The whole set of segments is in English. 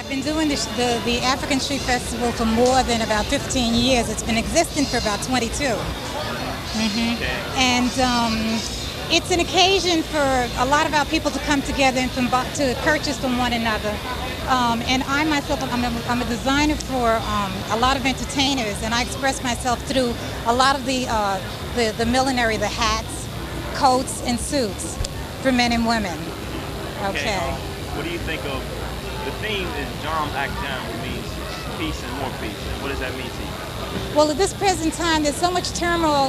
I've been doing the African Street Festival for more than about 15 years. It's been existing for about 22. And it's an occasion for a lot of our people to come together and to purchase from one another. And I myself, I'm a designer for a lot of entertainers, and I express myself through a lot of the millinery, the hats, coats, and suits for men and women. Okay. What do you think of the theme? Is Jam Ak Jam, which means peace and more peace. And what does that mean to you? Well, at this present time, there's so much turmoil,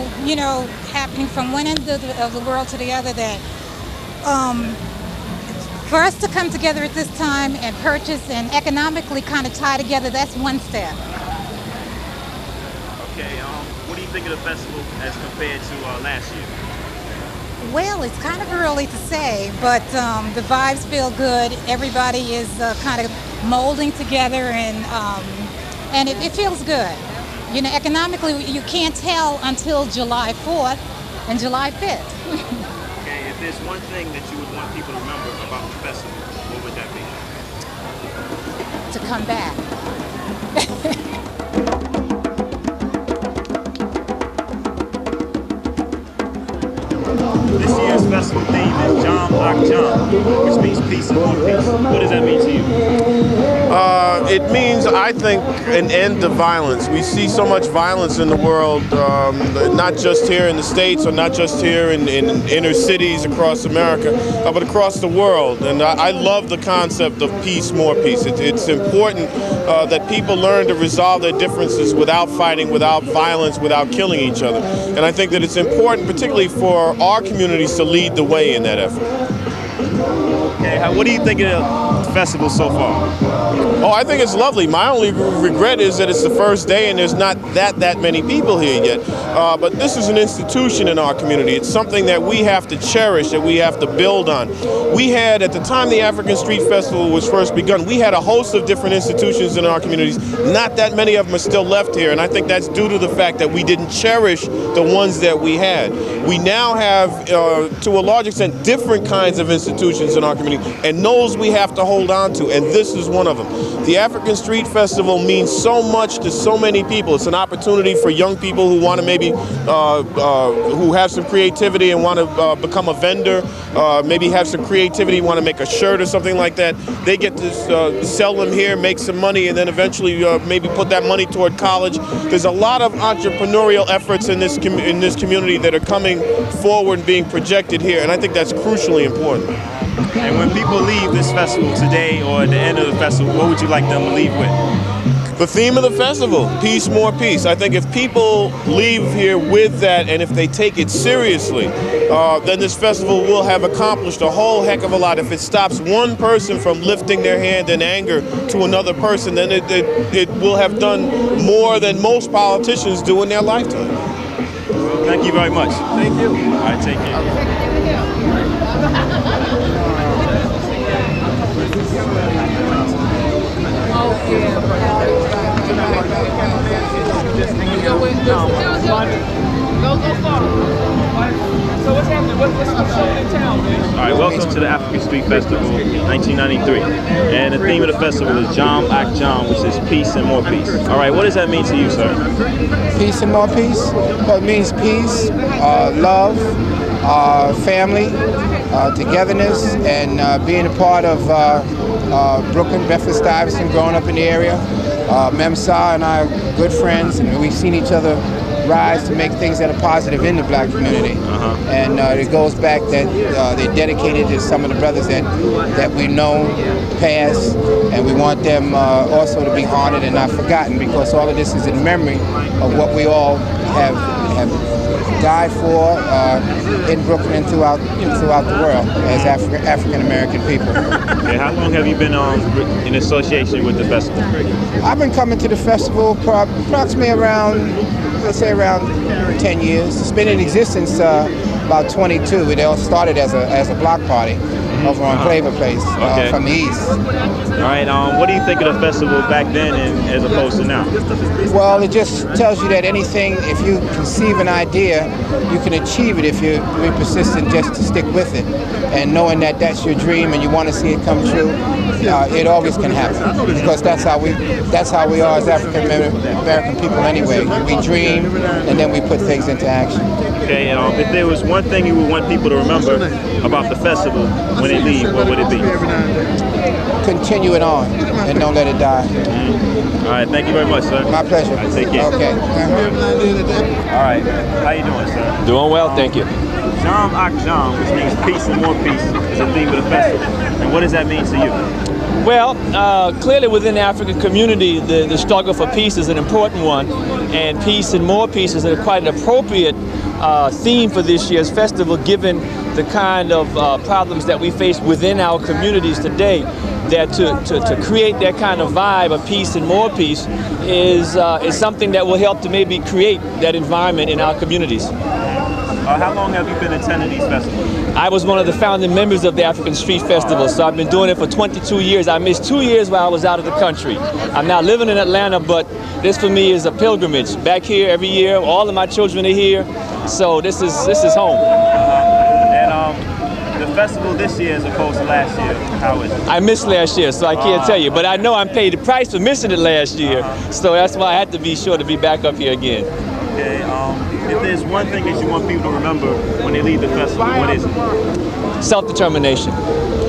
happening from one end of the world to the other that for us to come together at this time and purchase and economically kind of tie together, that's one step. Okay, what do you think of the festival as compared to last year? Well, it's kind of early to say, but the vibes feel good. Everybody is kind of molding together, and it feels good. Economically, you can't tell until July 4th and July 5th. Okay, if there's one thing that you would want people to remember about the festival, what would that be? To come back. This year's festival theme is Jam Ak Jam, which means peace and more peace. What does that mean to you? It means, I think, an end to violence. We see so much violence in the world, not just here in the States or not just here in inner cities across America, but across the world. And I love the concept of peace, more peace. It's important that people learn to resolve their differences without fighting, without violence, without killing each other. And I think that it's important, particularly for our communities, to lead the way in that effort. Okay, what do you think of the festival so far? Oh, I think it's lovely. My only regret is that it's the first day and there's not that many people here yet. But this is an institution in our community. It's something that we have to cherish, that we have to build on. We had, at the time the African Street Festival was first begun, we had a host of different institutions in our communities. Not that many of them are still left here, and I think that's due to the fact that we didn't cherish the ones that we had. We now have, to a large extent, different kinds of institutions in our community, and those we have to hold on to, and this is one of them. The African Street Festival means so much to so many people. It's an opportunity for young people who want to maybe, who have some creativity and want to become a vendor, maybe have some creativity, want to make a shirt or something like that. They get to sell them here, make some money, and then eventually maybe put that money toward college. There's a lot of entrepreneurial efforts in this community that are coming forward and being projected here, and I think that's crucially important. And when people leave this festival today or at the end of the festival, what would you like them to leave with? The theme of the festival, peace, more peace. I think if people leave here with that, and if they take it seriously, then this festival will have accomplished a whole heck of a lot. If it stops one person from lifting their hand in anger to another person, then it will have done more than most politicians do in their lifetime. Thank you very much. Thank you. All right, take care. So what's happening? What's showing in town, man? All right, welcome to the African Street Festival 1993. And the theme of the festival is Jam Ak Jam, which is peace and more peace. All right, what does that mean to you, sir? Peace and more peace? Well, it means peace, love, family, togetherness, and being a part of Brooklyn, Bedford-Stuyvesant, growing up in the area. Memsa and I are good friends, and we've seen each other rise to make things that are positive in the black community. And it goes back that they're dedicated to some of the brothers that we've known past, and we want them also to be honored and not forgotten, because all of this is in memory of what we all have died for in Brooklyn and throughout the world as African American people. Okay, how long have you been in association with the festival? I've been coming to the festival approximately around, let's say around 10 years. It's been in existence about 22. It all started as a block party over on Flavor Place from the east. All right, what do you think of the festival back then and as opposed to now? Well, it just tells you that anything, if you conceive an idea, you can achieve it if you're persistent just to stick with it. And knowing that that's your dream and you want to see it come true, it always can happen, because that's how we are as African American people anyway. We dream and then we put things into action. Okay, and if there was one thing you would want people to remember about the festival when they leave, what would it be? Continue it on and don't let it die. All right, thank you very much, sir. My pleasure. All right, take care. Okay. All right, how you doing, sir? Doing well, thank you. Jam Ak Jam, which means peace and more peace, is the theme of the festival. And what does that mean to you? Well, clearly within the African community, the struggle for peace is an important one, and peace and more peace is quite an appropriate theme for this year's festival, given the kind of problems that we face within our communities today. That to create that kind of vibe of peace and more peace is something that will help to maybe create that environment in our communities. How long have you been attending these festivals? I was one of the founding members of the African Street Festival, so I've been doing it for 22 years. I missed 2 years while I was out of the country. I'm now living in Atlanta, but this for me is a pilgrimage. Back here every year, all of my children are here, so this is home. And the festival this year as opposed to last year, how is it? I missed last year, so I can't tell you, but I know I'm paid the price for missing it last year, so that's why I had to be sure to be back up here again. Okay, if there's one thing that you want people to remember when they leave the festival, what is it? Self-determination.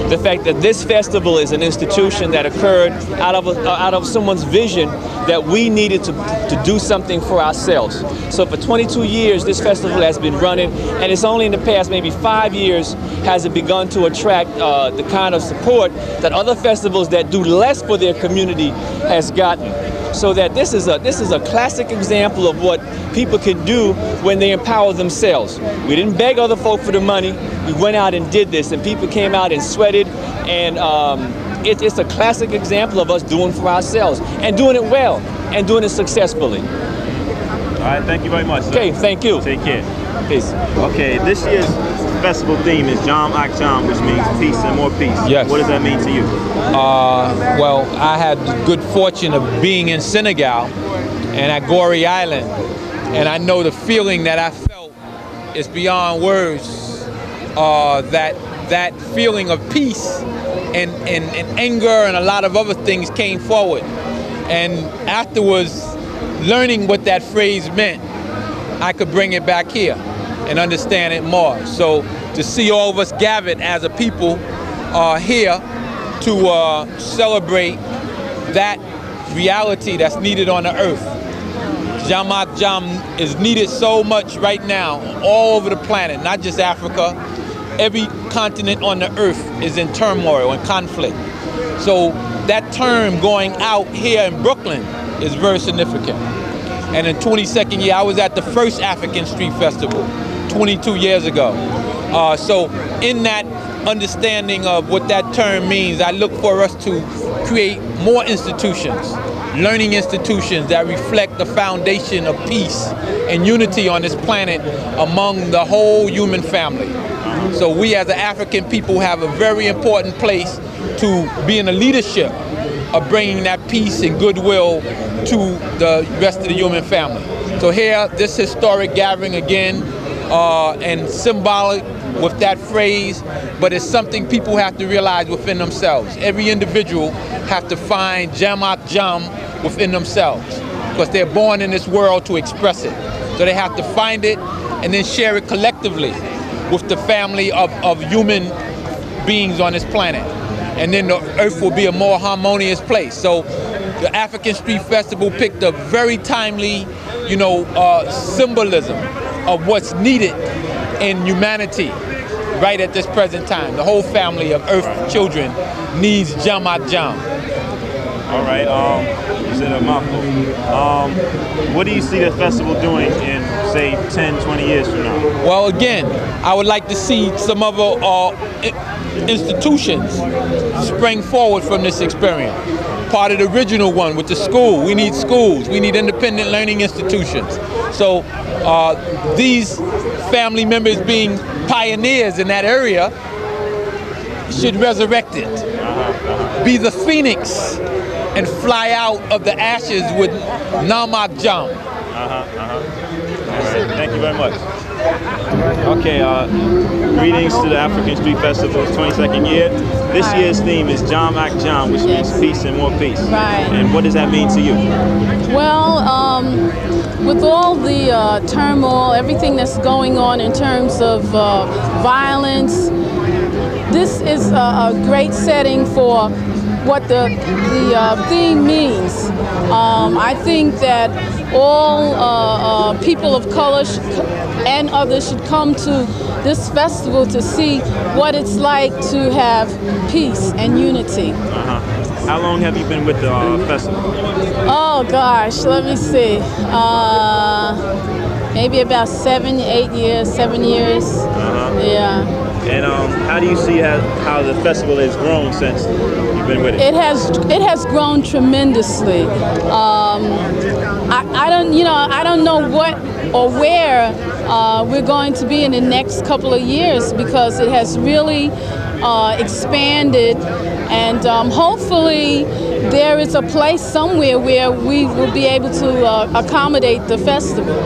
The fact that this festival is an institution that occurred out of someone's vision that we needed to do something for ourselves. So for 22 years, this festival has been running, and it's only in the past maybe 5 years has it begun to attract the kind of support that other festivals that do less for their community has gotten. So that this is a classic example of what people can do when they empower themselves. We didn't beg other folk for the money. We went out and did this, and people came out and sweated, and it's a classic example of us doing for ourselves and doing it well and doing it successfully. All right, thank you very much, sir. Okay, thank you. Take care. Peace. Okay, this year's festival theme is Jam Ak Jam, which means peace and more peace. Yes. What does that mean to you? Well, I had the good fortune of being in Senegal and at Gorée Island, and I know the feeling that I felt is beyond words. That feeling of peace and anger and a lot of other things came forward. And afterwards, learning what that phrase meant, I could bring it back here and understand it more. So to see all of us gathered as a people here to celebrate that reality that's needed on the earth. Jam Ak Jam is needed so much right now all over the planet, not just Africa. Every continent on the earth is in turmoil and conflict. So that term going out here in Brooklyn is very significant. And in 22nd year, I was at the first African Street Festival 22 years ago. So in that understanding of what that term means, I look for us to create more institutions, learning institutions that reflect the foundation of peace and unity on this planet among the whole human family. So we as an African people have a very important place to be in the leadership of bringing that peace and goodwill to the rest of the human family. So here, this historic gathering again, and symbolic with that phrase, but it's something people have to realize within themselves. Every individual have to find Jam Ak Jam within themselves, because they're born in this world to express it. So they have to find it and then share it collectively with the family of human beings on this planet. And then the earth will be a more harmonious place. So the African Street Festival picked a very timely, symbolism of what's needed in humanity right at this present time. The whole family of earth children needs Jam Ak Jam. All right, you said a mouthful. What do you see the festival doing in, say, 10, 20 years from now? Well, again, I would like to see some other institutions spring forward from this experience. Part of the original one with the school. We need schools. We need independent learning institutions. So these family members being pioneers in that area should resurrect it. Be the phoenix and fly out of the ashes with Jam Ak Jam. All right, thank you very much. Okay, greetings to the African Street Festival's 22nd year. This Right. year's theme is Jom Ak Jom, which means peace and more peace. Right. And what does that mean to you? Well, with all the turmoil, everything that's going on in terms of violence, this is a great setting for what the theme means. I think that all people of color and others should come to this festival to see what it's like to have peace and unity. How long have you been with the festival? Oh gosh, let me see. Maybe about 7 years. Yeah. And how do you see how the festival has grown since you've been with it? It has grown tremendously. I don't know what or where we're going to be in the next couple of years, because it has really expanded, and hopefully there is a place somewhere where we will be able to accommodate the festival.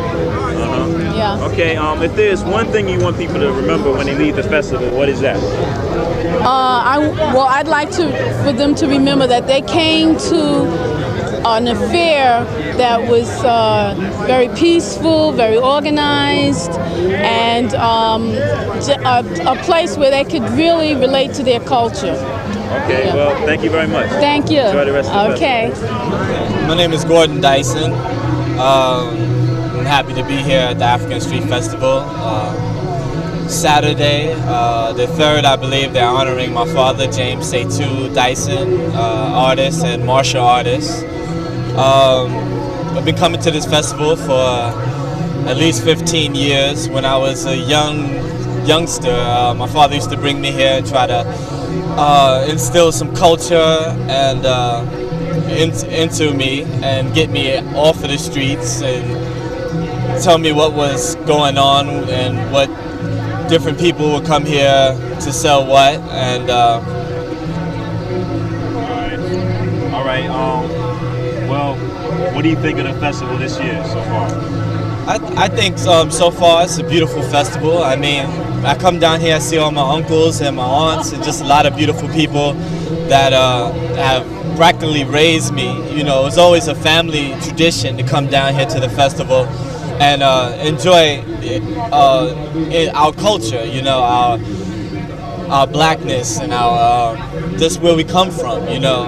Yeah. Okay, if there's one thing you want people to remember when they leave the festival, what is that? I'd like for them to remember that they came to an affair that was very peaceful, very organized, and a place where they could really relate to their culture. Okay, Yeah. well, thank you very much. Thank you. Enjoy the rest of the Okay. My name is Gordon Dyson. I'm happy to be here at the African Street Festival. Saturday, the 3rd, I believe, they're honoring my father, James Setu Dyson, artist and martial artist. I've been coming to this festival for at least 15 years. When I was a youngster, my father used to bring me here and try to instill some culture and into me and get me off of the streets and tell me what was going on and what different people would come here to sell what. And all right. Well, what do you think of the festival this year so far? I think so far it's a beautiful festival. I mean, I come down here, I see all my uncles and my aunts and just a lot of beautiful people that have practically raised me. You know, it's always a family tradition to come down here to the festival and enjoy our culture, you know, our blackness and our just where we come from, you know.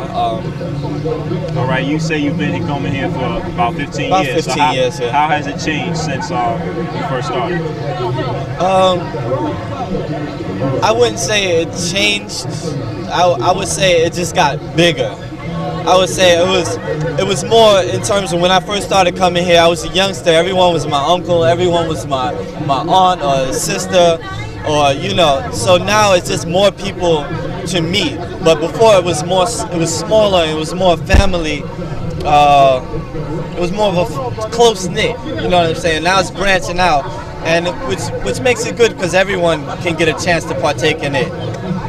All right, you say you've been coming here for about 15 About years. 15 years, yeah. How has it changed since you first started? I wouldn't say it changed. I would say it just got bigger. I would say it was more in terms of when I first started coming here. I was a youngster. Everyone was my uncle. Everyone was my aunt or sister, or you know. So now it's just more people to meet. But before it was smaller. It was more family. It was more of a close knit. You know what I'm saying? Now it's branching out, and which makes it good because everyone can get a chance to partake in it.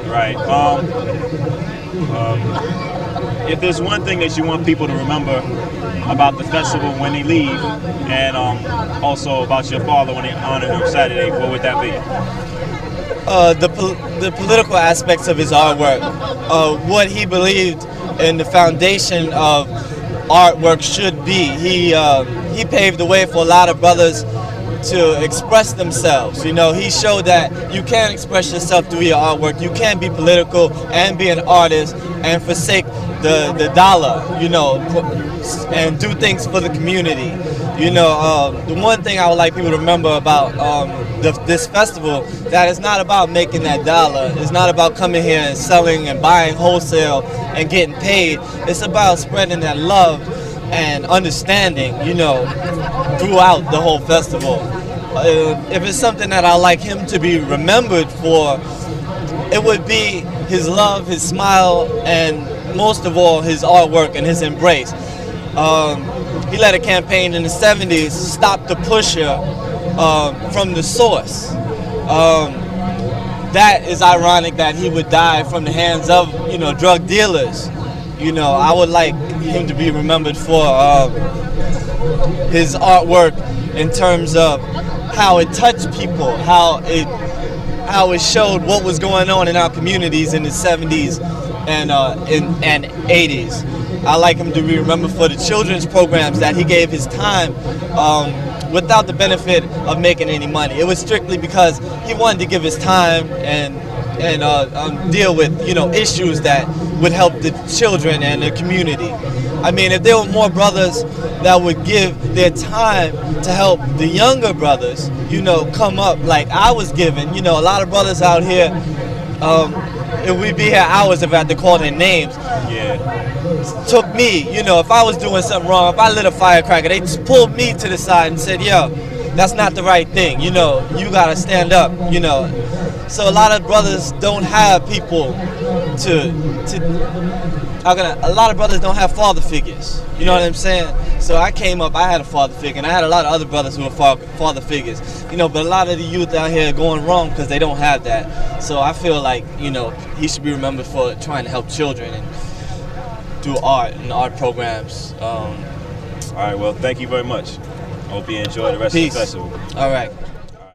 Right. If there's one thing that you want people to remember about the festival when they leave, and also about your father when they honor him Saturday, what would that be? The political aspects of his artwork, what he believed in the foundation of artwork should be. He paved the way for a lot of brothers to express themselves. You know, he showed that you can express yourself through your artwork. You can be political and be an artist and forsake the dollar, you know, and do things for the community. You know, the one thing I would like people to remember about this festival, that it's not about making that dollar. It's not about coming here and selling and buying wholesale and getting paid. It's about spreading that love and understanding, you know, throughout the whole festival. If it's something that I like him to be remembered for, it would be his love, his smile, and most of all, his artwork and his embrace. He led a campaign in the 70s, Stop the Pusher, from the source. That is ironic that he would die from the hands of, you know, drug dealers. You know, I would like him to be remembered for his artwork in terms of how it touched people, how it how it showed what was going on in our communities in the 70s and 80s. I like him to be remembered for the children's programs that he gave his time without the benefit of making any money. It was strictly because he wanted to give his time and deal with, you know, issues that would help the children and the community. I mean, if there were more brothers that would give their time to help the younger brothers, you know, come up like I was given. You know, a lot of brothers out here, if we'd be here hours if I had to call their names. Took me, you know, if I was doing something wrong, if I lit a firecracker, they just pulled me to the side and said, yo, that's not the right thing, you know, you gotta stand up, you know. So a lot of brothers don't have people a lot of brothers don't have father figures, you know what I'm saying? So I came up, I had a father figure, and I had a lot of other brothers who were father figures, you know, but a lot of the youth out here are going wrong because they don't have that. So I feel like, you know, he should be remembered for trying to help children and do art and art programs. All right, well, thank you very much. I hope you enjoy the rest of the festival. All right.